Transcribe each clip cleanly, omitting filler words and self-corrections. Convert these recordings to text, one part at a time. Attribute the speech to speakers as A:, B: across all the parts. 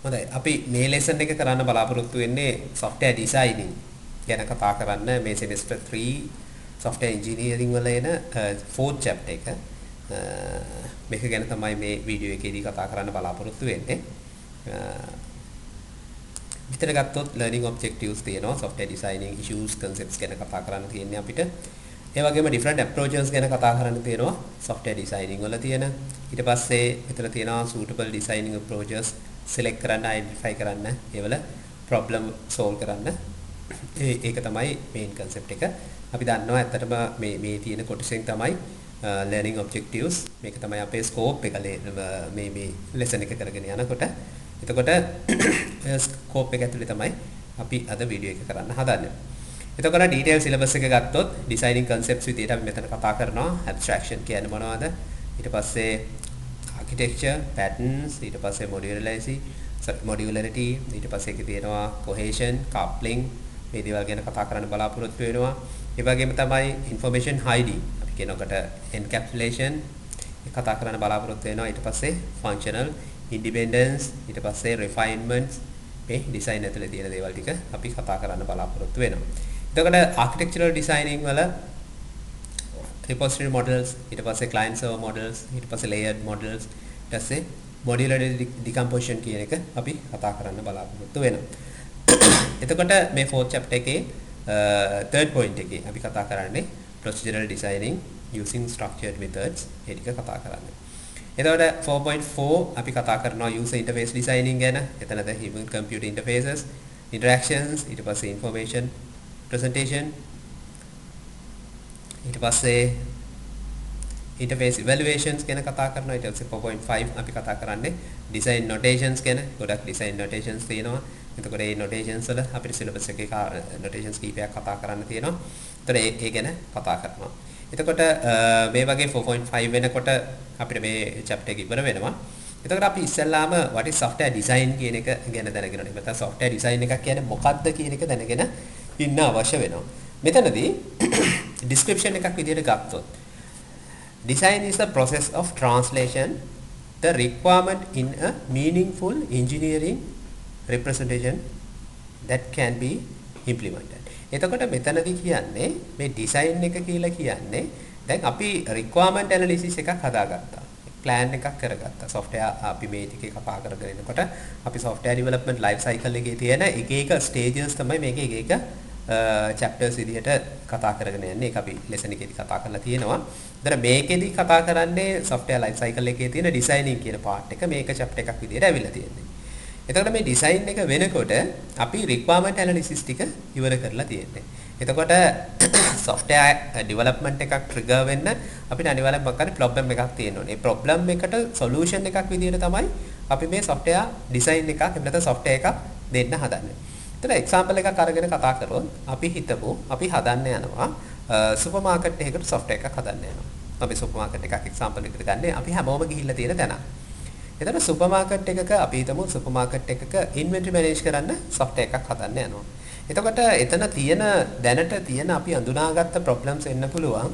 A: හොඳයි. අපි මේ ලෙසන් එක කරන්න බලාපොරොත්තු වෙන්නේ software designing ගැන කතා කරන්න මේ semester 3 software engineering වල එන fourth chapter එක. මේක ගැන තමයි මේ වීඩියෝ එකේදී කතා කරන්න බලාපොරොත්තු වෙන්නේ. විතර ගත්තොත් learning objectives තියෙනවා, software designing issues concepts ගැන කතා කරන්න තියෙන්නේ අපිට. ඒ වගේම different approaches ගැන කතා කරන්න තියෙනවා software designing වල තියෙන. ඊට පස්සේ විතර තියෙනවා suitable designing approaches select කරන්න, identify කරන්න, ඒවල problem solve කරන්න. ඒක තමයි main concept එක. අපි දන්නවා ඇත්තටම මේ තියෙන කොටසෙන් තමයි learning objectives මේක තමයි අපේ scope එක මේ lesson එක කරගෙන යනකොට. එතකොට scope එක ඇතුලේ තමයි අපි අද වීඩියෝ එක කරන්න හදන්නේ. එතකොට detail syllabus එක ගත්තොත් designing concepts විදියට අපි මෙතන කතා කරනවා. abstraction කියන්නේ මොනවද? ඊට පස්සේ architecture, patterns, ඊට පස්සේ modularity, ඊට පස්සේ එකේ තියෙනවා cohesion, coupling, මේ දේවල් ගැන කතා කරන්න බලාපොරොත්තු වෙනවා. ඒ වගේම තමයි information hiding, අපි කියනකොට encapsulation කතා කරන්න බලාපොරොත්තු වෙනවා. ඊට පස්සේ functional independence, ඊට පස්සේ refinements, මේ design ඇතුලේ තියෙන දේවල් ටික අපි කතා කරන්න බලාපොරොත්තු වෙනවා. එතකොට architectural designing වල repository models, ඊට පස්සේ client server models, ඊට පස්සේ layered models, ඊට පස්සේ modular decomposition කියන එක අපි කතා කරන්න බලාපොරොත්තු වෙනවා. එතකොට මේ fourth chapter එකේ third point එකේ අපි කතා කරන්නේ procedural designing using structured methods ඒ ටික කතා කරන්නේ. එතකොට 4.4 අපි කතා කරනවා user interface designing ගැන. එතනද human computer interfaces, interactions, ඊට පස්සේ information presentation, ඊට පස්සේ interface evaluations ගැන කතා කරනවා. ඊට පස්සේ 4.5 අපි කතා කරන්නේ design notations ගැන. ගොඩක් design notations තියෙනවා. එතකොට මේ notations වල අපිට syllabus එකේ notations කීපයක් කතා කරන්න තියෙනවා. එතකොට ඒ ගැන කතා කරනවා. එතකොට මේ වගේ 4.5 වෙනකොට අපිට මේ chapter එක ඉවර වෙනවා. එතකොට අපි ඉස්සෙල්ලාම what is software design කියන එක ගැන දැනගෙන ඉන්න. නැත්නම් software design එකක් කියන්නේ මොකක්ද කියන එක දැනගෙන ඉන්න අවශ්‍ය වෙනවා. මෙතනදී description එකක් විදිහට ගත්තොත් design is the process of translation the requirement in a meaningful engineering representation that can be implemented. එතකොට මෙතනදී කියන්නේ මේ design එක කියලා කියන්නේ දැන් අපි requirement analysis එකක් හදාගත්තා. plan එකක් කරගත්තා. software අපි මේ ටිකේ කතා කරගෙන ඉන්නකොට අපි software development life cycle එකේ තියෙන එක එක stages තමයි මේකේ එක chapters විදිහට කතා කරගෙන යන්නේ. ඒක අපි lesson එකේදී කතා කරලා තියෙනවා. ඒතර මේකෙදි කතා කරන්නේ software life cycle එකේ තියෙන designing කියන part එක මේක chapter එකක් විදිහට ඇවිල්ලා තියෙන්නේ. එතකොට මේ design එක වෙනකොට අපි requirement analysis ටික ඉවර කරලා තියෙන්නේ. එතකොට software development එකක් trigger වෙන්න අපිට අනිවාර්යයෙන්ම මොකක්ද problem එකක් තියෙන්න ඕනේ. මේ problem එකට solution එකක් විදිහට තමයි අපි මේ software design එකක් එහෙම නැත්නම් software එකක් දෙන්න හදන්නේ. එතන example එකක් අරගෙන කතා කරොත් අපි හිතමු අපි හදන්න යනවා සුපර් මාකට් එකකට software එකක් හදන්න යනවා. අපි සුපර් මාකට් එකක් example එකකට ගන්න. අපි හැමෝම ගිහිල්ලා තියෙන තැන. එතකොට සුපර් මාකට් එකක අපි හිතමු සුපර් මාකට් එකක inventory manage කරන්න software එකක් හදන්න යනවා. එතකොට එතන තියෙන දැනට තියෙන අපි අඳුනාගත්ත problems වෙන්න පුළුවන්.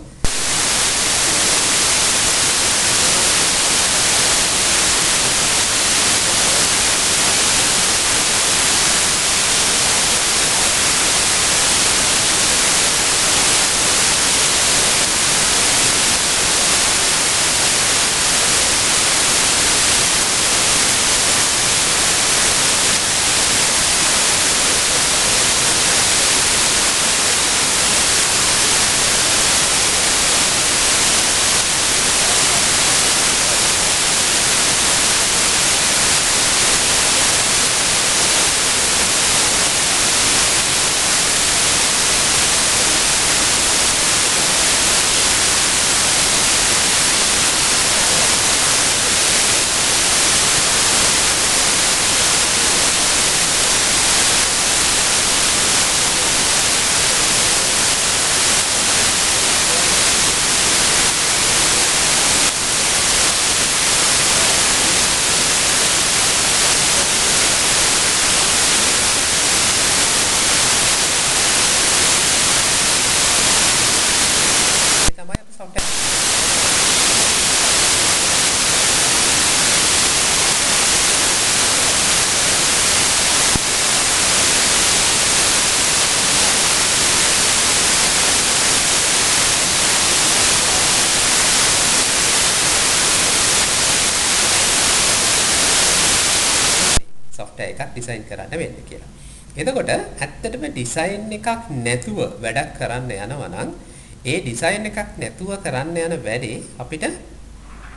A: software එකක් ඩිසයින් කරන්න වෙන්නේ කියලා. එතකොට ඇත්තටම ඩිසයින් එකක් නැතුව වැඩක් කරන්න යනවා නම් ඒ ඩිසයින් එකක් නැතුව කරන්න යන වැඩේ අපිට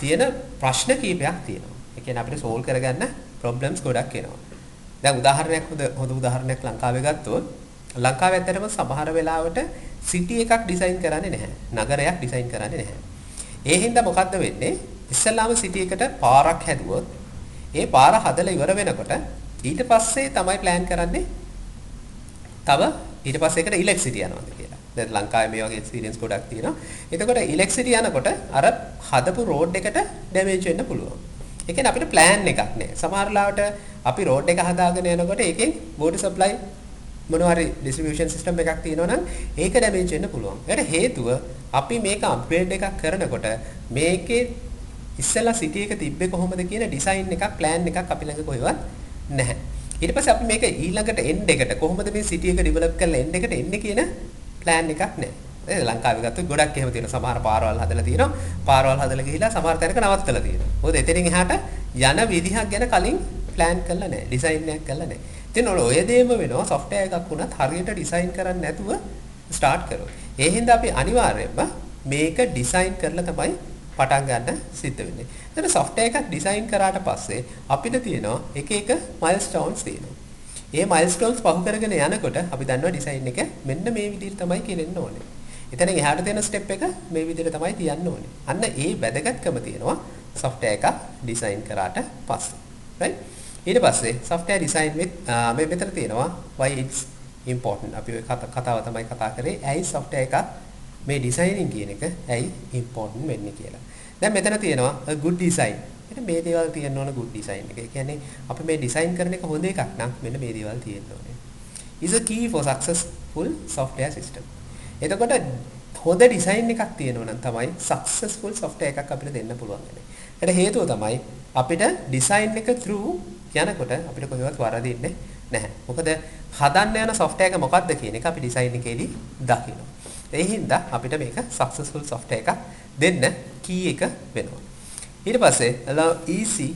A: තියෙන ප්‍රශ්න කීපයක් තියෙනවා. ඒ කියන්නේ අපිට සෝල්ව් කරගන්න ප්‍රොබ්ලම්ස් ගොඩක් එනවා. දැන් උදාහරණයක් හොඳ උදාහරණයක් ලංකාවේ ගත්තොත් ලංකාවේ ඇත්තටම සමහර වෙලාවට සිටි එකක් ඩිසයින් කරන්නේ නැහැ. නගරයක් ඩිසයින් කරන්නේ නැහැ. ඒ හින්දා මොකද්ද වෙන්නේ? ඉස්සල්ලාම සිටි එකට පාරක් හැදුවොත් ඒ පාර හදලා ඉවර වෙනකොට ඊට පස්සේ තමයි ප්ලෑන් කරන්නේ තව ඊට පස්සේ ඒකට ඉලෙක්ට්‍රිසිටි යනවාද කියලා. දැන් ලංකාවේ මේ වගේ එක්ස්පීරියන්ස් ගොඩක් තියෙනවා. එතකොට ඉලෙක්ට්‍රිසිටි යනකොට අර හදපු රෝඩ් එකට ඩැමේජ් වෙන්න පුළුවන්. ඒ කියන්නේ අපිට ප්ලෑන් එකක් නැහැ. සමහර ලාවට අපි රෝඩ් එක හදාගෙන යනකොට ඒකෙන් වෝටර් සප්ලයි මොනවා හරි ඩිස්ට්‍රිබියුෂන් සිස්ටම් එකක් තියෙනවා නම් ඒක ඩැමේජ් වෙන්න පුළුවන්. ඒකට හේතුව අපි මේක අප්ග්‍රේඩ් එකක් කරනකොට මේකේ ඉස්සෙල්ලා සිටි එක තිබ්බේ කොහොමද කියන ඩිසයින් එකක් ප්ලෑන් එකක් අපි ළඟ කොහෙවත් නැහැ. ඊට පස්සේ අපි මේක ඊළඟට එන්ඩ් එකට කොහොමද මේ සිටි එක ඩෙවලොප් කරලා එන්ඩ් එකට එන්නේ කියන ප්ලෑන් එකක් නැහැ. ඒ ලංකාවේ ගත්තොත් ගොඩක් එහෙම තියෙනවා. සමහර පාරවල් හදලා තියෙනවා. පාරවල් හදලා ගිහිලා සමහර තැනක නවත්තලා තියෙනවා. මොකද එතනින් එහාට යන විදිහක් ගැන කලින් ප්ලෑන් කරලා නැහැ. ඩිසයින් එකක් කරලා නැහැ. ඉතින් ඔය දෙයම වෙනවා software එකක් වුණත් හරියට ඩිසයින් කරන්නේ නැතුව ස්ටාර්ට් කරොත්. ඒ හින්දා අපි අනිවාර්යයෙන්ම මේක ඩිසයින් කරලා තමයි පටන් ගන්න සිද්ධ වෙන්නේ. එතන software එකක් ඩිසයින් කරාට පස්සේ අපිට තියෙනවා එක එක milestones තියෙනවා. මේ milestones පහු කරගෙන යනකොට අපි දන්නවා ඩිසයින් එක මෙන්න මේ විදිහට තමයි කෙරෙන්න ඕනේ. එතන එහාට තියෙන ස්ටෙප් එක මේ විදිහට තමයි තියන්න ඕනේ. අන්න ඒ වැදගත්කම තියෙනවා software එකක් ඩිසයින් කරාට පස්සේ. right? ඊට පස්සේ software design with මේ මෙතන තියෙනවා why it's important. අපි ඔය කතාව තමයි කතා කරේ. ඇයි software එකක් මේ ඩිසයිනින් කියන එක ඇයි important වෙන්නේ කියලා. දැන් මෙතන තියෙනවා a good design. මෙන්න මේ දේවල් තියෙන්න ඕන good design එක. ඒ කියන්නේ අපි මේ ඩිසයින් කරන එක හොඳ එකක් නම් මෙන්න මේ දේවල් තියෙන්න ඕනේ. is a key for successful software system. එතකොට හොඳ ඩිසයින් එකක් තියෙනවා නම් තමයි successful software එකක් අපිට දෙන්න පුළුවන් වෙන්නේ. ඒකට හේතුව තමයි අපිට ඩිසයින් එක through යනකොට අපිට කොහෙවත් වරදින්නේ නැහැ. මොකද හදන්න යන software එක මොකක්ද කියන එක අපි ඩිසයින් එකේදී දකිනවා. ඒ හින්දා අපිට මේක successful software එකක් දෙන්න key එක වෙනවා. ඊට පස්සේ allow easy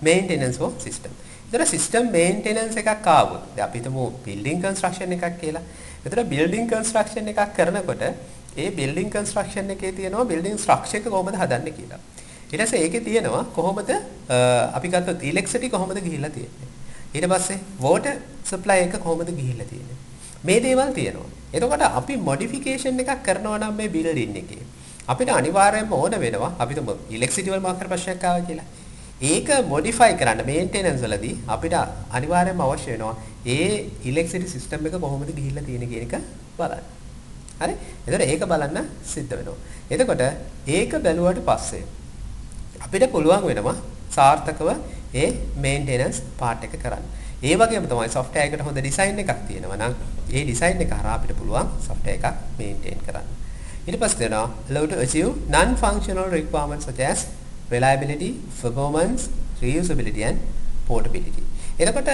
A: maintenance for system. ඒතර system maintenance එකක් ආවොත් දැන් අපි හිතමු building construction එකක් කියලා. ඒතර building construction එකක් කරනකොට ඒ building construction එකේ තියෙනවා building structure එක කොහොමද හදන්නේ කියලා. ඊට පස්සේ ඒකේ තියෙනවා කොහොමද අපි ගත්තොත් ඉලෙක්ට්‍රිසිටි කොහොමද ගිහිල්ලා තියෙන්නේ. ඊට පස්සේ water supply එක කොහොමද ගිහිල්ලා තියෙන්නේ. මේ දේවල් තියෙනවා. එතකොට අපි මොඩිෆිකේෂන් එකක් කරනවා නම් මේ බිල්ඩින් එකේ අපිට අනිවාර්යයෙන්ම ඕන වෙනවා අපිට ඉලෙක්ට්‍රිසිටි වල මාකර් ප්‍රශ්නයක් ආවා කියලා. ඒක මොඩිෆයි කරන්න මේන්ටෙනන්ස් වලදී අපිට අනිවාර්යයෙන්ම අවශ්‍ය වෙනවා ඒ ඉලෙක්ට්‍රිසිටි සිස්ටම් එක කොහොමද ගිහිල්ලා තියෙන්නේ කියන එක බලන්න. හරි? එතකොට ඒක බලන්න සිද්ධ වෙනවා. එතකොට ඒක බැලුවාට පස්සේ අපිට පුළුවන් වෙනවා සාර්ථකව ඒ මේන්ටෙනන්ස් පාර්ට් එක කරන්න. ඒ වගේම තමයි software එකට හොඳ ඩිසයින් එකක් තියෙනවා නම් ඒ ඩිසයින් එක හරහා අපිට පුළුවන් software එකක් මේන්ටේන් කරන්න. ඊට පස්සේ දෙනවා allow to achieve non-functional requirements such as reliability, performance, reusability and portability. එතකොට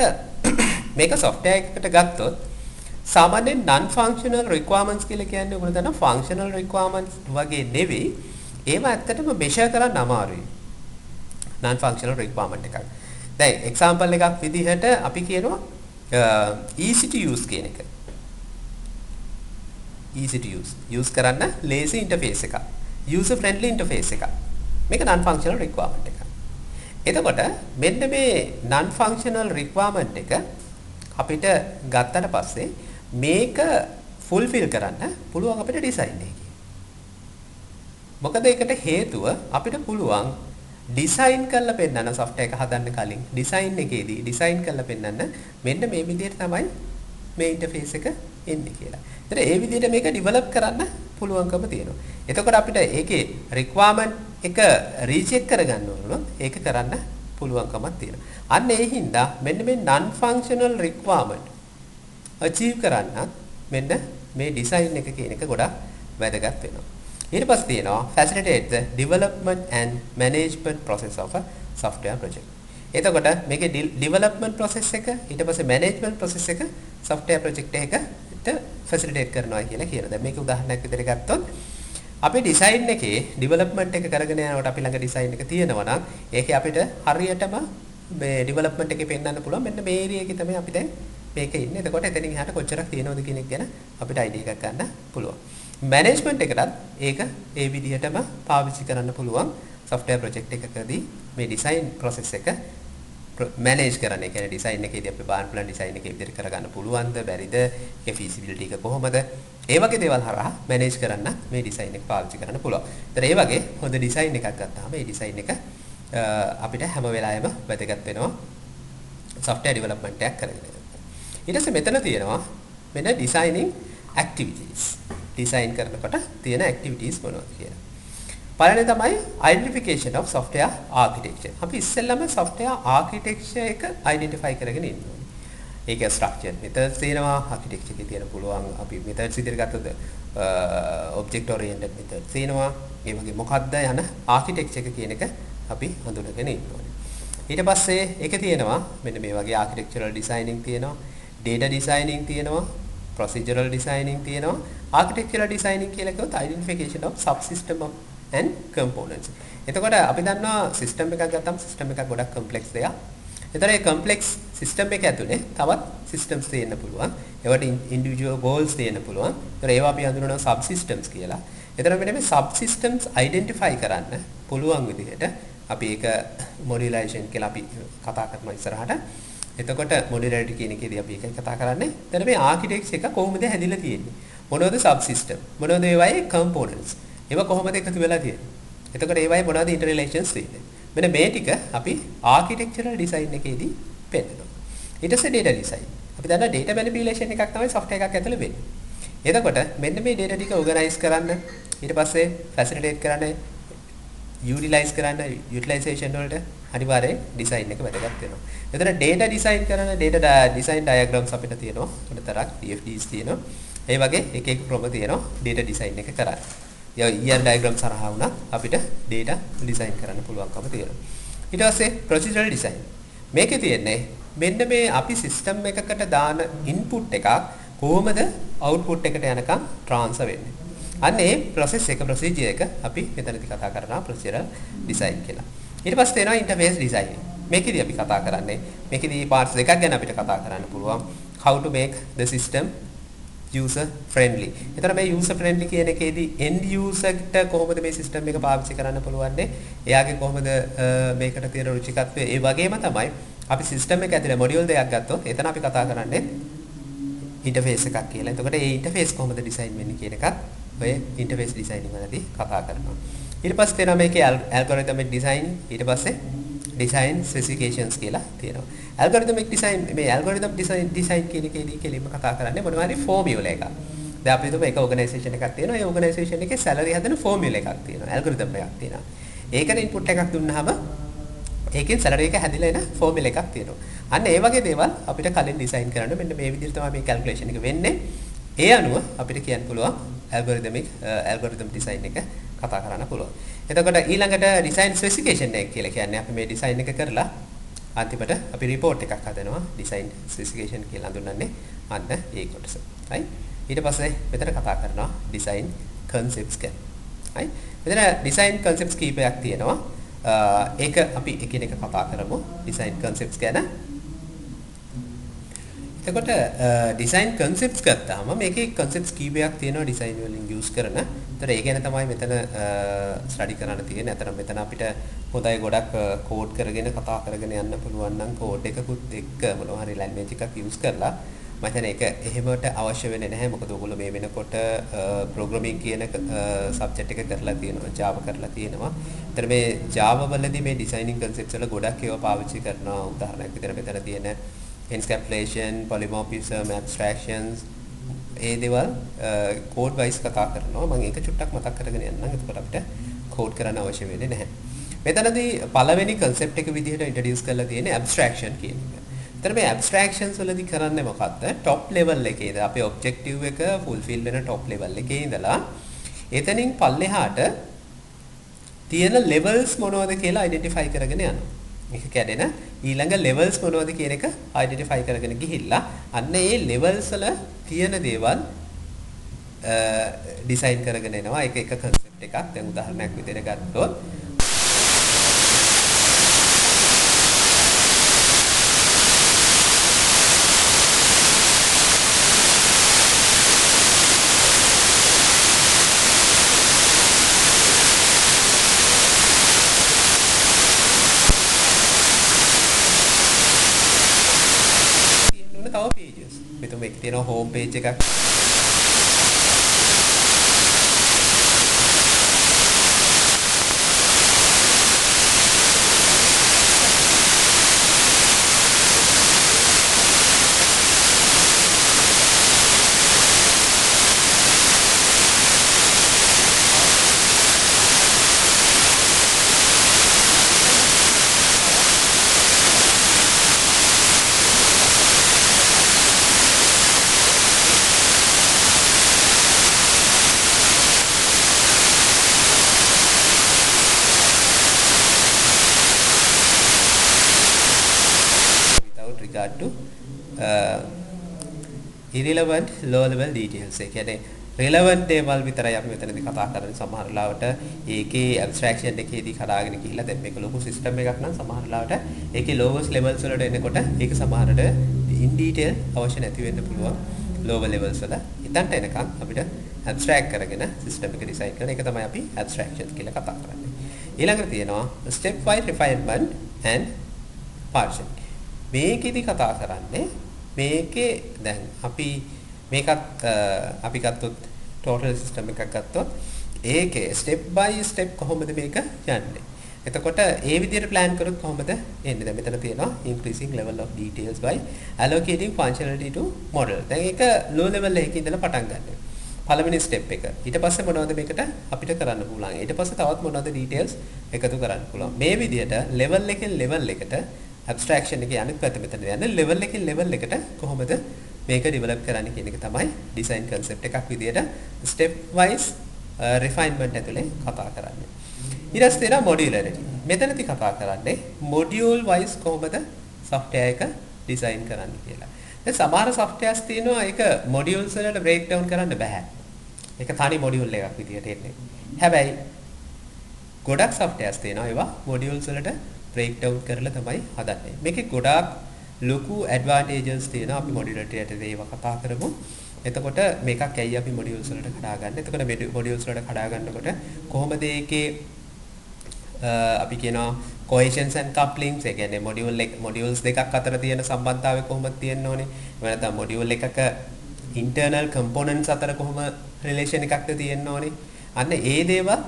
A: මේක software එකකට ගත්තොත් සාමාන්‍යයෙන් non-functional requirements කියලා කියන්නේ ඔයගොල්ලෝ දන්නා functional requirements වගේ නෙවෙයි. ඒව ඇත්තටම measure කරන්න අමාරුයි. non-functional requirement එකක්. දැන් example එකක් විදිහට අපි කියනවා easy to use කියන එක. easy to use කරන්න lazy interface එකක්. user friendly interface එකක්. මේක non-functional requirement එකක්. එතකොට මෙන්න මේ non-functional requirement එක අපිට ගත්තට පස්සේ මේක fulfill කරන්න පුළුවන් අපිට design එකේ. මොකද ඒකට හේතුව අපිට පුළුවන් ඩිසයින් කරලා පෙන්නන software එක හදන්න කලින් ඩිසයින් එකේදී ඩිසයින් කරලා පෙන්නන්න මෙන්න මේ විදිහට තමයි මේ ඉන්ටර්ෆේස් එක එන්නේ කියලා. ඒතර ඒ විදිහට මේක ඩෙවලොප් කරන්න පුළුවන්කම තියෙනවා. එතකොට අපිට ඒකේ requirement එක රීචෙක් කරගන්න ඕන ඒක කරන්න පුළුවන්කමක් තියෙනවා. අන්න ඒ හින්දා මෙන්න මේ non functional requirement achieve කරන්න මෙන්න මේ ඩිසයින් එක කියන එක ගොඩක් වැදගත් වෙනවා. ඊට පස්සේ තියෙනවා facilitate the development and management process of a software project. එතකොට මේකේ development process එක ඊට පස්සේ management process එක software project එකකට facilitate කරනවා කියලා කියනවා. දැන් මේක උදාහරණයක් විදිහට ගත්තොත් අපි design එකේ development එක කරගෙන යනකොට අපි ළඟ design එක තියෙනවා නම් ඒකේ අපිට හරියටම මේ ඩෙවලොප්මන්ට් එකේ පෙන්වන්න පුළුවන් මෙන්න මේ ඒරියා එකේ තමයි අපි දැන් මේක ඉන්නේ. එතකොට එතනින් එහාට කොච්චරක් තියෙනවද කියන එක ගැන අපිට අයිඩියා එකක් ගන්න පුළුවන්. මැනේජ්මන්ට් එකටත් ඒක ඒ විදිහටම පාවිච්චි කරන්න පුළුවන්. software project එකකදී මේ design process එක manage කරන්න. ඒ කියන්නේ design එකේදී අපි plan plan design එකේ විදිහට කරගන්න පුළුවන්ද බැරිද? ඒකේ feasibility එක කොහොමද? ඒ වගේ දේවල් හරහා manage කරන්න මේ design එක පාවිච්චි කරන්න පුළුවන්. ඒතර ඒ වගේ හොඳ design එකක් ගත්තාම මේ design එක අපිට හැම වෙලාවෙම වැදගත් වෙනවා software development එකක් කරගෙන. ඊට පස්සේ මෙතන තියෙනවා මෙන්න designing activities. design කරනකොට තියෙන activities මොනවද කියලා. පළවෙනි තමයි identification of software architecture. අපි ඉස්සෙල්ලම software architecture එක identify කරගෙන ඉන්න ඕනේ. ඒක structure methods තියෙනවා architecture එකේ තියෙන පුළුවන් අපි methods විදිහට ගත්තොත් object oriented methods තියෙනවා. ඒ වගේ මොකක්ද යන architecture එක කියන එක අපි හඳුනගෙන ඉන්න ඕනේ. ඊට පස්සේ ඒකේ තියෙනවා මෙන්න මේ වගේ architectural designing තියෙනවා, data designing තියෙනවා, procedural designing තියෙනවා, architectural designing කියලා කිව්වොත් identification of subsystem of and components. එතකොට අපි දන්නවා system එකක් ගත්තම system එකක් ගොඩක් complex දෙයක්. ඒතර ඒ complex system එක ඇතුලේ තවත් systems තියෙන්න පුළුවන්. ඒවට individual goals තියෙන්න පුළුවන්. ඒතර ඒවා අපි හඳුනනවා subsystems කියලා. ඒතර මෙන්න මේ subsystems identify කරන්න පුළුවන් විදිහට අපි ඒක modularization කියලා අපි කතා කරනවා ඉස්සරහට. එතකොට modularity කියන එකේදී අපි එකයි කතා කරන්නේ. එතන මේ architecture එක කොහොමද හැදිලා තියෙන්නේ? මොනවද subsystem? මොනවද ඒවායේ components? ඒවා කොහොමද එකතු වෙලා තියෙන්නේ? එතකොට ඒවායේ මොනවද interrelations තියෙන්නේ? මෙන්න මේ ටික අපි architectural design එකේදී පෙන්නනවා. ඊට පස්සේ data design. අපි දන්නවා data manipulation එකක් තමයි software එකක් ඇතුළේ වෙන්නේ. එතකොට මෙන්න මේ data ටික organize කරන්න ඊට පස්සේ facilitate කරන්න utilize කරන්න utilization වලට අනිවාර්යෙන් design එක වැදගත් වෙනවා. එතන data design කරන data design diagrams අපිට තියෙනවා. උඩතරක් DFDs තියෙනවා. ඒ වගේ එක එක ක්‍රම තියෙනවා data design එක කරන්න. ER diagram සරහා වුණත් අපිට data design කරන්න පුළුවන්කම තියෙනවා. ඊට පස්සේ procedural design. මේකේ තියෙන්නේ මෙන්න මේ අපි system එකකට දාන input එකක් කොහොමද output එකට යනකම් transfer වෙන්නේ. අන්න ඒ process එක procedure එක අපි මෙතනදී කතා කරනවා procedural design කියලා. ඊට පස්සේ තියෙනවා interface design. මේකෙදී අපි කතා කරන්නේ මේකෙදී parts දෙකක් ගැන අපිට කතා කරන්න පුළුවන්. How to make the system user friendly. එතන මේ user friendly කියන එකේදී end user ට කොහොමද මේ system එක පාවිච්චි කරන්න පුළුවන්නේ? එයාගේ කොහොමද මේකට තියෙන රුචිකත්වය? ඒ වගේම තමයි අපි system එක ඇතුලේ module දෙකක් ගත්තොත් එතන අපි කතා කරන්නේ interface එකක් කියලා. එතකොට මේ interface කොහොමද design වෙන්නේ කියන එකත් ඔය interface designing වලදී කතා කරනවා. ඊට පස්සේ තියෙනවා මේකේ algorithmic design, ඊට පස්සේ design specifications කියලා තියෙනවා. algorithmic design මේ algorithm design කියන එකේදී කෙලින්ම කතා කරන්නේ මොනවා හරි formula එකක්. දැන් අපි හිතමු එක organization එකක් තියෙනවා. ඒ organization එකේ salary හදන formula එකක් තියෙනවා. algorithm එකක් තියෙනවා. ඒකට input එකක් දුන්නාම ඒකෙන් salary එක හැදිලා එන formula එකක් තියෙනවා. අන්න ඒ වගේ දේවල් අපිට කලින් design කරන්න මෙන්න මේ විදිහට තමයි මේ calculation එක වෙන්නේ. ඒ අනුව අපිට කියන්න පුළුවන් algorithm design එක කතා කරන්න පුළුවන්. එතකොට ඊළඟට design specification එක කියලා කියන්නේ අපි මේ design එක කරලා අන්තිමට අපි report එකක් හදනවා design specification කියලා හඳුන්වන්නේ අන්න ඒ කොටස. right? ඊට පස්සේ මෙතන කතා කරනවා design concepts ගැන. right? මෙතන design concepts කීපයක් තියෙනවා. ඒක අපි එකිනෙක කතා කරමු design concepts ගැන. එතකොට design concepts ගත්තාම මේකේ concepts කීපයක් තියෙනවා design වලින් use කරන. ඒතර ඒ ගැන තමයි මෙතන study කරන්න තියෙන්නේ. අතන මෙතන අපිට හොඳයි ගොඩක් code කරගෙන කතා කරගෙන යන්න පුළුවන් නම් code එකකුත් එක්ක මොනවා හරි language එකක් use කරලා මම හිතන්නේ ඒක එහෙමට අවශ්‍ය වෙන්නේ නැහැ. මොකද ඔයගොල්ලෝ මේ වෙනකොට programming කියන subject එක කරලා තියෙනවා, Java කරලා තියෙනවා. ඒතර මේ Java වලදී මේ designing concepts වල ගොඩක් ඒවා පාවිච්චි කරනවා. උදාහරණයක් විදිහට මෙතන තියෙන encapsulation, polymorphism, abstractions ඒ දේවල් code wise කතා කරනවා. මම ඒක චුට්ටක් මතක් කරගෙන යන්නම්. එතකොට අපිට code කරන්න අවශ්‍ය වෙන්නේ නැහැ. මෙතනදී පළවෙනි concept එක විදිහට introduce කරලා තියෙන්නේ abstraction කියන එක. එතන මේ abstractions වලදී කරන්නේ මොකක්ද? top level එකේද අපේ objective එක fulfill වෙන top level එකේ ඉඳලා එතනින් පල්ලෙහාට තියෙන levels මොනවද කියලා identify කරගෙන යනවා. මේක කැඩෙන ඊළඟ levels මොනවද කියන එක identify කරගෙන ගිහිල්ලා අන්න ඒ levels වල තියෙන දේවල් design කරගෙන එනවා. ඒක එක concept එකක්. දැන් උදාහරණයක් විදිහට ගත්තොත් තව pages. මෙතන මේක තියෙනවා home page එකක්. Regard to irrelevant low level details. ඒ කියන්නේ relevant දේවල් විතරයි අපි මෙතනදී කතා කරන්නේ. සමහර ලාවට ඒකේ abstraction එකේදී කඩාගෙන ගිහිල්ලා දැන් මේක ලොකු system එකක් නම් සමහර ලාවට ඒකේ lowest levels වලට එනකොට ඒක සමහරට in detail අවශ්‍ය නැති වෙන්න පුළුවන් lower levels වල. එතනට එනකම් අපිට abstract කරගෙන system එක design කරන එක තමයි අපි abstraction කියලා කතා කරන්නේ. ඊළඟට තියෙනවා step wise refinement and partition. මේකෙදි කතා කරන්නේ මේකේ දැන් අපි මේකත් අපි ගත්තොත් total system එකක් ගත්තොත් ඒකේ step by step කොහොමද මේක යන්නේ. එතකොට ඒ විදිහට plan කරොත් කොහොමද එන්නේ. දැන් මෙතන තියෙනවා increasing level of details by allocating functionality to model. දැන් ඒක low level එකකින් ඉඳලා පටන් ගන්නවා. පළවෙනි step එක. ඊට පස්සේ මොනවද මේකට අපිට කරන්න පුළුවන්. ඊට පස්සේ තවත් මොනවද details එකතු කරන්න පුළුවන්. මේ විදිහට level එකෙන් level එකට abstraction එකේ අනිත් පැත්ත මෙතන යන level එකෙන් level එකට කොහොමද මේක develop කරන්න කියන එක තමයි design concept එකක් විදියට step wise refinement ඇතුලේ කතා කරන්නේ. ඊට පස්සේ තියෙනවා modularity. මෙතනදී කතා කරන්නේ module wise කොහොමද software එක design කරන්න කියලා. දැන් සමහර softwares තියෙනවා ඒක modules වලට break down කරන්න බෑ. ඒක තනි module එකක් විදියට එන්නේ. හැබැයි ගොඩක් softwares තියෙනවා ඒවා modules වලට break down කරලා තමයි හදන්නේ. මේකේ ගොඩාක් ලොකු advantages තියෙනවා අපි modularity ඇතුලේ ඒවා කතා කරමු. එතකොට මේකක් ඇයි අපි modules වලට කඩාගන්නේ? එතකොට modules වලට කඩා ගන්නකොට කොහොමද ඒකේ අපි කියනවා cohesions and couplings ඒ කියන්නේ modules දෙකක් අතර තියෙන සම්බන්ධතාවය කොහොමද තියෙන්න ඕනේ? එහෙම නැත්නම් module එකක internal components අතර කොහොම relation එකක්ද තියෙන්න ඕනේ? අන්න ඒ දේවල්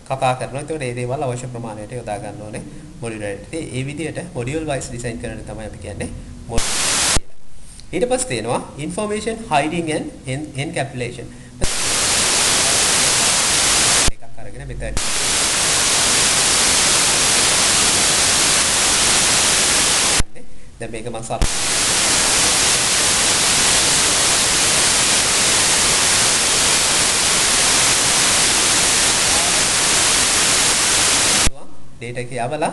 A: කතා කරනවා. ඒතකොට ඒ දේවල් අවශ්‍ය ප්‍රමාණයට යොදා ගන්න ඕනේ modularity. ඒ විදිහට module wise design කරන තමයි අපි කියන්නේ modularity කියලා. ඊට පස්සේ තියෙනවා information hiding and encapsulation. එකක් අරගෙන මෙතන දැන් මේක මම data එක යවලා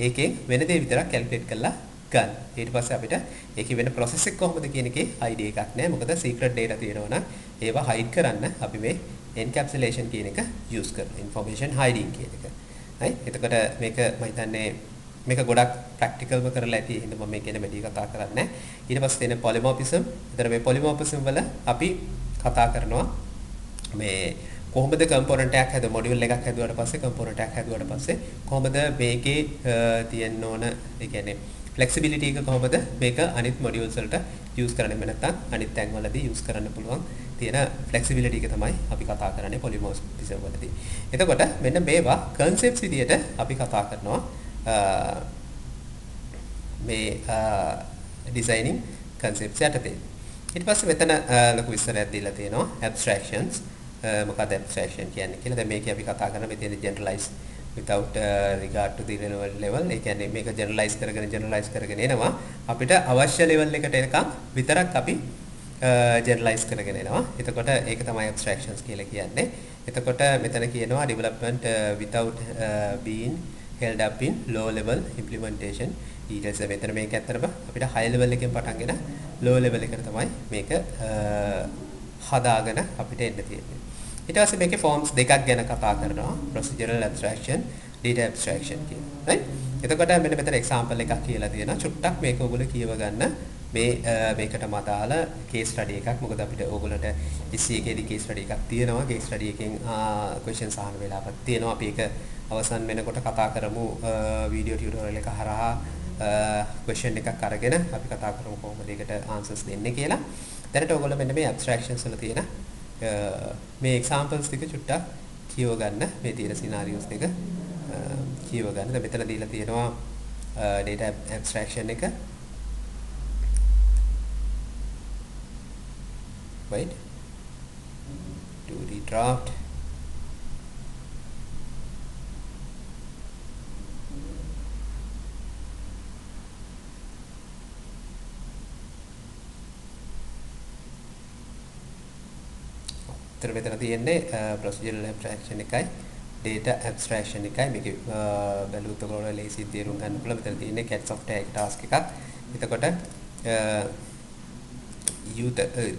A: ඒකෙන් වෙන දේ විතරක් calculate කරලා ගන්න. ඊට පස්සේ අපිට ඒකේ වෙන process එක කොහොමද කියන එකේ idea එකක් නැහැ. මොකද secret data තියෙනවා නම් ඒවා hide කරන්න අපි මේ encapsulation කියන එක use කරනවා. information hiding කියන එක. හරි. එතකොට මේක මම හිතන්නේ මේක ගොඩක් ප්‍රැක්ටිකල්ව කරලා ඇති. එහෙනම් මම මේ කියන වැඩි කතා කරන්නේ නැහැ. ඊට පස්සේ තියෙන polymorphism. ඒතර මේ polymorphism වල අපි කතා කරනවා මේ කොහොමද component එකක් හදුවා module එකක් හදුවාට පස්සේ component එකක් හදුවාට පස්සේ කොහොමද මේකේ තියෙන්න ඕන ඒ කියන්නේ flexibility එක කොහොමද මේක අනිත් modules වලට use කරන්නේ නැත්නම් අනිත් තැන් වලදී use කරන්න පුළුවන් තියෙන flexibility එක තමයි අපි කතා කරන්නේ polymorphism වලදී. එතකොට මෙන්න මේවා concepts විදියට අපි කතා කරනවා මේ designing concepts යටතේ. ඊට පස්සේ මෙතන ලොකු විස්තරයක් දීලා තියෙනවා abstractions මොකක්ද abstraction කියන්නේ කියලා. දැන් මේකේ අපි කතා කරන මෙතන generalize without regard to the relevant level. ඒ කියන්නේ මේක generalize කරගෙන එනවා. අපිට අවශ්‍ය level එකට එනකම් විතරක් අපි generalize කරගෙන එනවා. එතකොට ඒක තමයි abstractions කියලා කියන්නේ. එතකොට මෙතන කියනවා development without being held up in low level implementation. ඊට පස්සේ මෙතන මේක ඇත්තටම අපිට high level එකෙන් පටන්ගෙන low level එකට තමයි මේක හදාගෙන අපිට එන්න තියෙන්නේ. ඊට පස්සේ මේකේ forms දෙකක් ගැන කතා කරනවා. procedural abstraction, data abstraction කියන. right? එතකොට මෙන්න මෙතන example එකක් කියලා තියෙනවා. චුට්ටක් මේක ඔයගොල්ලෝ කියව ගන්න. මේකටම අදාළ case study එකක්. මොකද අපිට ඕගොල්ලන්ට SC එකේදී case study එකක් තියෙනවා. case study එකෙන් questions අහන වෙලාවක් තියෙනවා. අපි ඒක අවසන් වෙනකොට කතා කරමු video tutorial එක හරහා question එකක් අරගෙන අපි කතා කරමු කොහොමද ඒකට answers දෙන්නේ කියලා. දැනට ඔයගොල්ලෝ මෙන්න මේ abstractions වල තියෙන මේ examples ටික චුට්ටක් කියව ගන්න. මේ තියෙන scenarios ටික කියව ගන්න. දැන් මෙතන දීලා තියෙනවා data abstraction එක. Wait. Do the draft. මෙතන තියෙන්නේ procedural abstraction එකයි data abstraction එකයි මේක බැලුවොත් ඔයගොල්ලෝ ලේසියෙන් තේරුම් ගන්න පුළුවන්. මෙතන තියෙන්නේ cat software එක task එකක්. එතකොට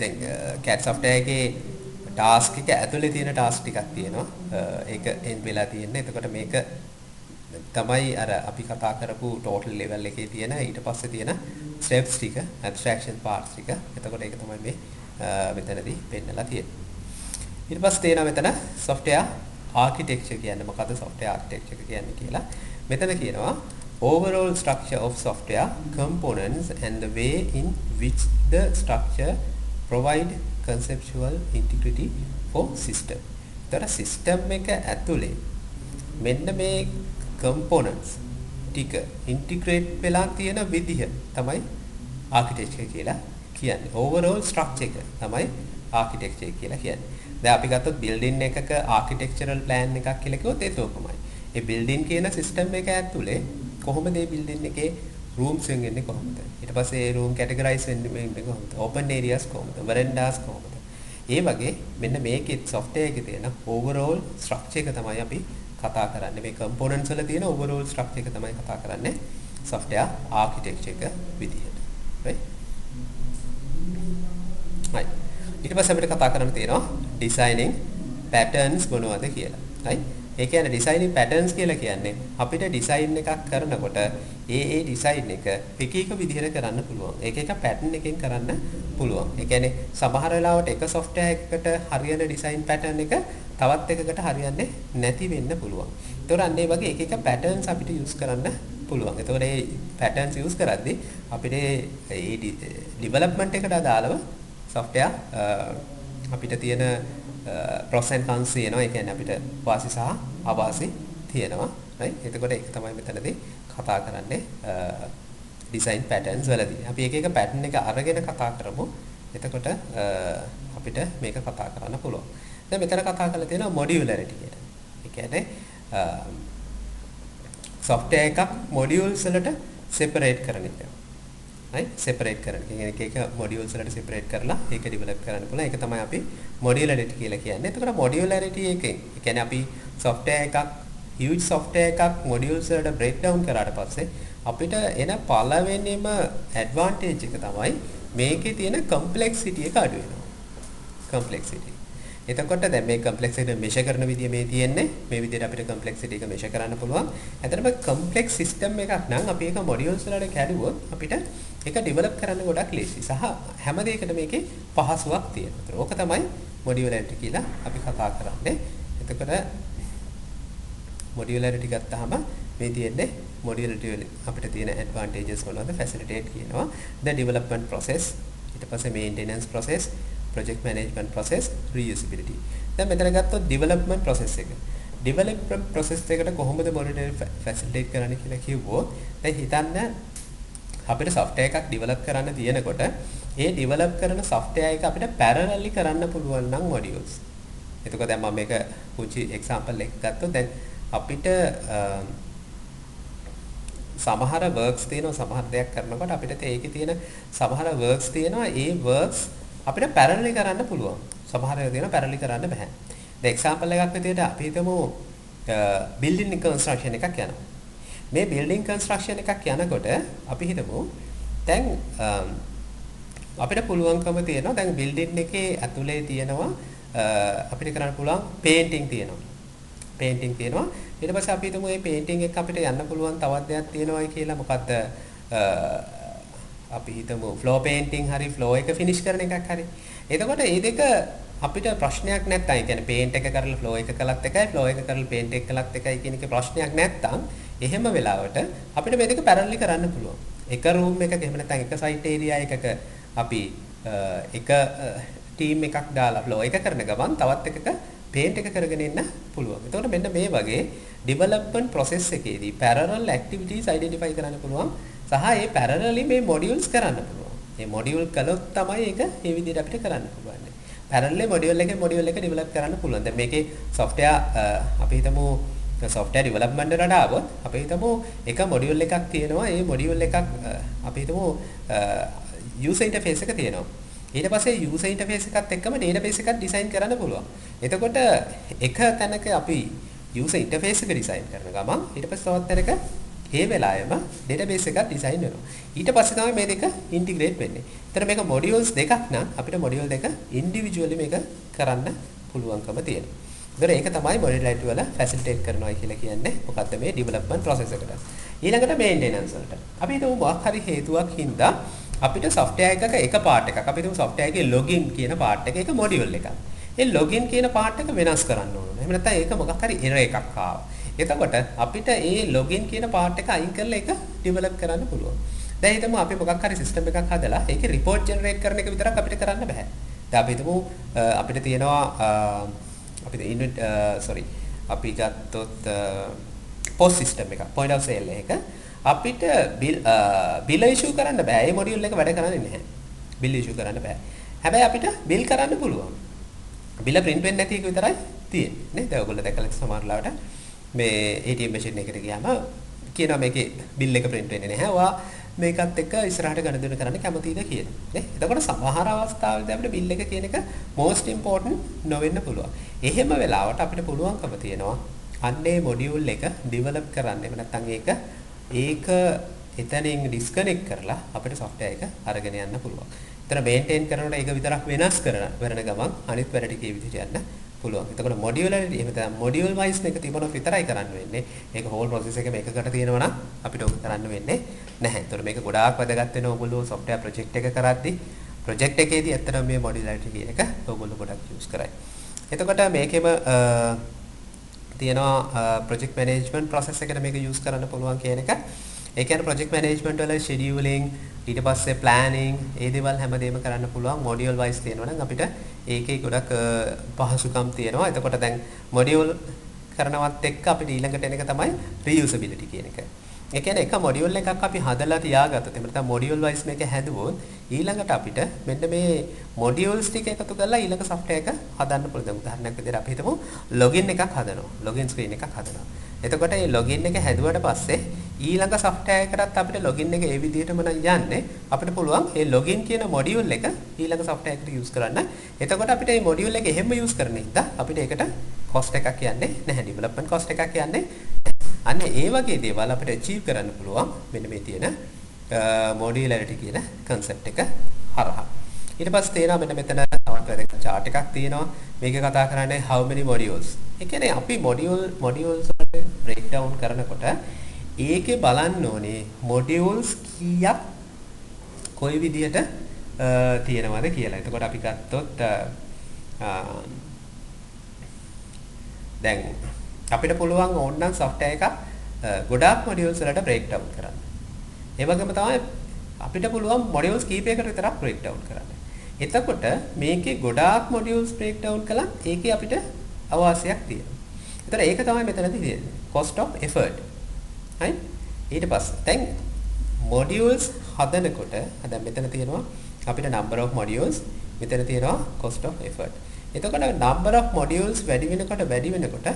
A: දැන් cat software එකේ task එක ඇතුලේ තියෙන task ටිකක් තියෙනවා. ඒක end වෙලා තියෙන්නේ. එතකොට මේක තමයි අර අපි කතා කරපු total level එකේ තියෙන ඊට පස්සේ තියෙන steps ටික abstraction parts ටික. එතකොට ඒක තමයි මේ මෙතනදී පෙන්නලා තියෙන්නේ. ඊට පස්සේ තියෙනවා මෙතන software architecture කියන්නේ මොකද්ද software architecture කියන්නේ කියලා. මෙතන කියනවා overall structure of software components and the way in which the structure provide conceptual integrity for system. ඒතර system එක ඇතුලේ මෙන්න මේ components ටික integrate වෙලා තියෙන විදිහ තමයි architecture කියලා කියන්නේ. overall structure එක තමයි architecture කියලා කියන්නේ. දැන් අපි ගත්තොත් building එකක architectural plan එකක් කියලා කිව්වොත් ඒක උපමයි. ඒ building කියන system එක ඇතුලේ කොහොමද මේ building එකේ rooms වෙන්නේ කොහොමද? ඊට පස්සේ ඒ room categorize වෙන්නේ කොහොමද? open areas කොහොමද? verandas කොහොමද? ඒ වගේ මෙන්න මේකේ software එකේ තියෙන overall structure එක තමයි අපි කතා කරන්නේ. මේ components වල තියෙන overall structure එක තමයි කතා කරන්නේ software architecture එක විදිහට. right? right. ඊට පස්සේ අපිට කතා කරන්න තියෙනවා designing patterns මොනවද කියලා. right? ඒ කියන්නේ designing patterns කියලා කියන්නේ අපිට design එකක් කරනකොට ඒ design එක එක එක විදිහට කරන්න පුළුවන්. ඒක එක pattern එකකින් කරන්න පුළුවන්. ඒ කියන්නේ සමහර වෙලාවට එක software එකකට හරියන design pattern එක තවත් එකකට හරියන්නේ නැති වෙන්න පුළුවන්. ඒතකොට අන්න ඒ වගේ එක එක patterns අපිට use කරන්න පුළුවන්. ඒතකොට මේ patterns use කරද්දී අපිට මේ development එකට අදාළව software අපිට තියෙන pros and cons තියෙනවා. ඒ කියන්නේ අපිට වාසි සහ අවාසි තියෙනවා. right? එතකොට ඒක තමයි මෙතනදී කතා කරන්නේ design patterns වලදී. අපි එක එක pattern එක අරගෙන කතා කරමු. එතකොට අපිට මේක කතා කරන්න පුළුවන්. දැන් මෙතන කතා කරලා තියෙනවා modularity කියලා. ඒ කියන්නේ software එකක් modules වලට separate කරන එක. right? separate කරන. කියන්නේ එක modules වලට separate කරලා ඒක develop කරන්න පුළුවන්. ඒක තමයි අපි modularity කියලා කියන්නේ. එතකොට modularity එකෙන් ඒ කියන්නේ අපි software එකක් huge software එකක් modules වලට break down කරාට පස්සේ අපිට එන පළවෙනිම advantage එක තමයි මේකේ තියෙන complexity එක අඩු වෙනවා. complexity. එතකොට දැන් මේ complexity measure කරන විදිය මේ තියෙන්නේ. මේ විදිහට අපිට complexity එක measure කරන්න පුළුවන්. ඇත්තටම complex system එකක් නම් අපි ඒක modules වලට කැඩුවොත් අපිට ඒක develop කරන්න ගොඩක් ලේසි. සහ හැම දෙයකටම මේකේ පහසුවක් තියෙනවා. ඒක තමයි modularity කියලා අපි කතා කරන්නේ. එතකොට modularity ගත්තාම මේ තියෙන්නේ modularity වල අපිට තියෙන advantages මොනවද? facilitate කියනවා. the development process, ඊට පස්සේ maintenance process, project management process, reusability. දැන් මෙතන ගත්තොත් development process එක. development process එකට කොහොමද modularity facilitate කරන්නේ කියලා කිව්වොත් දැන් හිතන්න අපිට software එකක් develop කරන්න තියෙනකොට ඒ develop කරන software එක අපිට parallelly කරන්න පුළුවන් නම් modules. එතකොට දැන් මම මේක පුංචි example එකක් ගත්තොත් දැන් අපිට සමහර works තියෙනවා සමහර දෙයක් කරනකොට අපිට ඒකේ තියෙන සමහර works තියෙනවා ඒ works අපිට parallelly කරන්න පුළුවන්. සමහර ඒවා තියෙනවා parallelly කරන්න බෑ. දැන් example එකක් විදිහට අපි හිතමු building construction එකක් යනවා. මේ building construction එකක් යනකොට අපි හිතමු දැන් අපිට පුළුවන්කම තියෙනවා දැන් building එකේ ඇතුලේ තියෙනවා අපිට කරන්න පුළුවන් painting තියෙනවා. painting තියෙනවා. ඊට පස්සේ අපි හිතමු මේ painting එක අපිට යන්න පුළුවන් තවත් දෙයක් තියෙනවායි කියලා. මොකද්ද? අපි හිතමු floor painting හරි floor එක finish කරන එකක් හරි. එතකොට මේ දෙක අපිට ප්‍රශ්නයක් නැත්තම්, ඒ කියන්නේ paint එක කරලා floor එක කළත් එකයි, floor එක කරලා paint එක කළත් එකයි කියන එක ප්‍රශ්නයක් නැත්තම් එහෙම වෙලාවට අපිට මේ දෙක පැරලලි කරන්න පුළුවන්. එක රූම් එකක එහෙම නැත්නම් එක සයිට් ඒරියා එකක අපි එක ටීම් එකක් දාලා ෆ්ලෝ එක කරන ගමන් තවත් එකක පේන්ට් එක කරගෙන ඉන්න පුළුවන්. එතකොට මෙන්න මේ වගේ ඩෙවලොප්මන්ට් process එකේදී parallel activities identify කරන්න පුළුවන් සහ ඒ parallelly මේ modules කරන්න පුළුවන්. මේ module කළොත් තමයි ඒක මේ විදිහට අපිට කරන්න පුළුවන්. parallel module එක develop කරන්න පුළුවන්. දැන් මේකේ software අපි හිතමු software development වලට ආවොත් අපි හිතමු එක module එකක් තියෙනවා. ඒ module එකක් අපි හිතමු user interface එක තියෙනවා. ඊට පස්සේ user interface එකත් එක්කම database එකක් design කරන්න පුළුවන්. එතකොට එක තැනක අපි user interface එක design කරන ගමන් ඊට පස්සේ තවත් තැනක ඒ වෙලාවෙම database එකක් design වෙනවා. ඊට පස්සේ තමයි මේ දෙක integrate වෙන්නේ. ඒතර මේක modules දෙකක් නම් අපිට module දෙක individually මේක කරන්න පුළුවන්කම තියෙනවා. ඒතර ඒක තමයි modularity වල facilitate කරනවා කියලා කියන්නේ. මොකද්ද මේ development process එකට. ඊළඟට maintenance වලට. අපි හිතමු මොකක් හරි හේතුවක් හින්දා අපිට software එකක එක part එකක් අපි හිතමු software එකේ login කියන part එක එක module එකක්. ඒ login කියන part එක වෙනස් කරන්න ඕන. එහෙම නැත්නම් ඒක මොකක් හරි error එකක් ආවා. එතකොට අපිට ඒ login කියන part එක අයින් කරලා ඒක develop කරන්න පුළුවන්. දැන් හිතමු අපි මොකක් හරි system එකක් හදලා ඒකේ report generate කරන එක විතරක් අපිට කරන්න බෑ. දැන් අපි හිතමු අපිට තියෙනවා අපි ගත්තොත් POS system එකක් point of sale එක අපිට bill issue කරන්න බෑ. මේ module එක වැඩ කරන්නේ නැහැ. bill issue කරන්න බෑ. හැබැයි අපිට bill කරන්න පුළුවන්. bill print වෙන්නේ නැති එක විතරයි තියෙන්නේ. නේද? ඔයගොල්ලෝ දැකලා සමහර ලාවට මේ ATM machine එකට ගියාම කියනවා මේකේ bill එක print වෙන්නේ නැහැ. ඔයා මේකත් එක්ක ඉස්සරහට ගණන් කරන්න කැමතිද කියලා. නේ? එතකොට සමහර අවස්ථාවලදී අපිට bill එක කියන එක most important නොවෙන්න පුළුවන්. එහෙම වෙලාවට අපිට පුළුවන්කම තියෙනවා අන්නේ module එක develop කරන්න. එහෙම නැත්නම් ඒක එතනින් disconnect කරලා අපිට software එක අරගෙන යන්න පුළුවන්. එතන maintain කරනකොට ඒක විතරක් වෙනස් කරන ගමන් අනිත් වැඩ ටිකේ විදිහට යන්න පුළුවන්. එතකොට modularity එහෙම තමයි module wise එක තිබුණොත් විතරයි කරන්න වෙන්නේ. මේක whole process එක මේකකට තියෙනවා නම් අපිට ඕක කරන්න වෙන්නේ නැහැ. එතකොට මේක ගොඩාක් වැදගත් වෙනවා ඔයගොල්ලෝ software project එක කරද්දී. project එකේදී ඇත්තටම මේ modularity කියන එක ඔයගොල්ලෝ ගොඩක් use කරයි. එතකොට මේකෙම තියෙනවා project management process එකට මේක use කරන්න පුළුවන් කියන එක. ඒ කියන්නේ project management වල scheduling ඊට පස්සේ planning ඒ දේවල් හැමදේම කරන්න පුළුවන් module wise තියෙනවා නම් අපිට ඒකේ ගොඩක් පහසුකම් තියෙනවා. එතකොට දැන් module කරනවත් එක්ක අපිට ඊළඟට එන එක තමයි reusability කියන එක. ඒ කියන්නේ එක module එකක් අපි හදලා තියාගත්තොත් එහෙම නැත්නම් module wise මේක හැදුවොත් ඊළඟට අපිට මෙන්න මේ modules ටික එකතු කරලා ඊළඟ software එක හදන්න පුළුවන්. දැන් උදාහරණයක් විදිහට අපි හිතමු login එකක් හදනවා. login screen එකක් හදනවා. එතකොට මේ login එක හැදුවට පස්සේ ඊළඟ software එකටත් අපිට login එක ඒ විදිහටම යන්නේ අපිට පුළුවන් මේ login කියන module එක ඊළඟ software එකට use කරන්න. එතකොට අපිට මේ module එක එහෙම use කරන හින්දා අපිට ඒකට cost එකක් යන්නේ නැහැ. development cost එකක් යන්නේ. අන්න ඒ වගේ දේවල් අපිට achieve කරන්න පුළුවන් මෙන්න මේ තියෙන modularity කියන concept එක හරහා. ඊට පස්සේ තියෙනවා මෙන්න මෙතන තවත් වැදගත් chart එකක් තියෙනවා. මේක කතා කරන්නේ how many modules. ඒ කියන්නේ අපි modules වල breakdown කරනකොට ඒකේ බලන්න ඕනේ modules කීයක් කොයි විදිහට තියෙනවද කියලා. එතකොට අපි ගත්තොත් දැන් අපිට පුළුවන් ඕනනම් software එකක් ගොඩාක් modules වලට breakdown කරන්න. ඒ වගේම තමයි අපිට පුළුවන් modules කීපයකට විතරක් breakdown කරන්න. එතකොට මේකේ ගොඩාක් modules breakdown කළා ඒකේ අපිට අවාසියක් තියෙනවා. ඒතර ඒක තමයි මෙතනදී තියෙන්නේ. cost of effort. හරි? ඊට පස්සේ දැන් modules හදනකොට දැන් මෙතන තියෙනවා අපිට number of modules මෙතන තියෙනවා cost of effort. එතකොට number of modules වැඩි වෙනකොට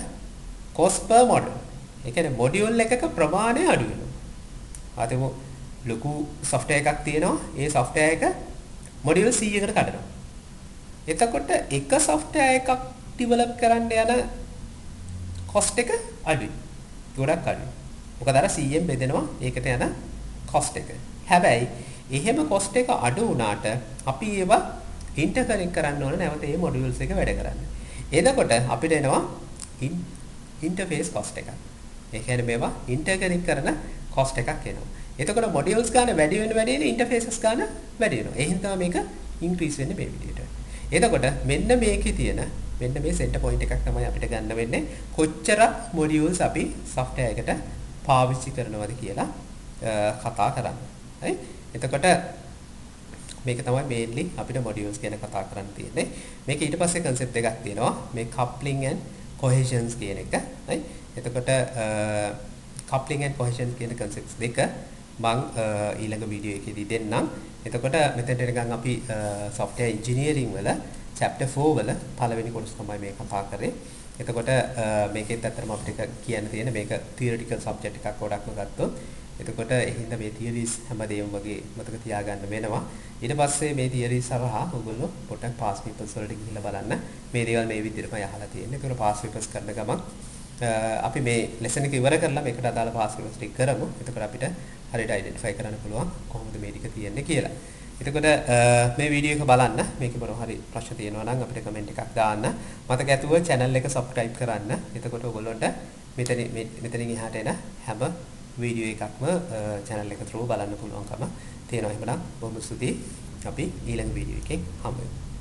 A: cost per module. ඒ කියන්නේ module එකක ප්‍රමාණය අඩු වෙනවා. ආතෙමු ලොකු software එකක් තියෙනවා. ඒ software එක module 100කට කඩනවා. එතකොට එක software එකක් develop කරන්න යන cost එක අඩුයි. ගොඩක් අඩුයි. මොකද අර 100ෙන් බෙදෙනවා ඒකට යන cost එක. හැබැයි එහෙම cost එක අඩු වුණාට අපි ඒවා interconnect කරන්න ඕන නැවත මේ modules එක වැඩ කරන්න. එතකොට අපිට එනවා interface cost එකක්. ඒ කියන්නේ මේවා interconnect කරන cost එකක් එනවා. එතකොට modules ගන්න වැඩි වෙන interfaces ගන්න වැඩි වෙනවා. ඒ හින්දා මේක increase වෙන්නේ මේ විදිහට. එතකොට මෙන්න මේකේ තියෙන මෙන්න මේ center point එකක් තමයි අපිට ගන්න වෙන්නේ. කොච්චර modules අපි software එකට පාවිච්චි කරනවද කියලා කතා කරන්න. හරි? එතකොට මේක තමයි mainly අපිට modules ගැන කතා කරන්න තියෙන්නේ. මේක ඊට පස්සේ concept එකක් තියෙනවා. මේ coupling and cohesions කියන එක. හරි? එතකොට coupling and cohesions කියන concepts දෙක මම ඊළඟ වීඩියෝ එකේදී දෙන්නම්. එතකොට මෙතනට නිකන් අපි software engineering වල chapter 4 වල පළවෙනි කොටස තමයි මේ කතා කරේ. එතකොට මේකෙත් ඇත්තටම අපිට කියන්න තියෙන මේක theoretical subject එකක් ගොඩක්ම ගත්තොත්. එතකොට එහෙනම් මේ theories හැමදේම වගේ මතක තියාගන්න වෙනවා. ඊට පස්සේ මේ theories සරහා ඔයගොල්ලෝ පොඩ්ඩක් pass papers වලට ගිහිල්ලා බලන්න. මේ දේවල් මේ විදිහටම අහලා තියෙන්නේ. ඒතකොට pass papers කරන ගමන් අපි මේ lesson එක ඉවර කරලා මේකට අදාළ pass papers ටික කරමු. එතකොට අපිට හරියට identify කරන්න පුළුවන් කොහොමද මේ ටික තියෙන්නේ කියලා. එතකොට මේ වීඩියෝ එක බලන්න. මේකේ මොනවා හරි ප්‍රශ්න තියෙනවා නම් අපිට comment එකක් දාන්න. මතක ඇතුව channel එක subscribe කරන්න. එතකොට ඔයගොල්ලන්ට මෙතනින් එහාට එන හැම වීඩියෝ එකක්ම channel එක through බලන්න පුළුවන්කම තියෙනවා. එහෙනම් බොහොම ස්තුතියි. අපි ඊළඟ වීඩියෝ එකෙන් හමු වෙමු.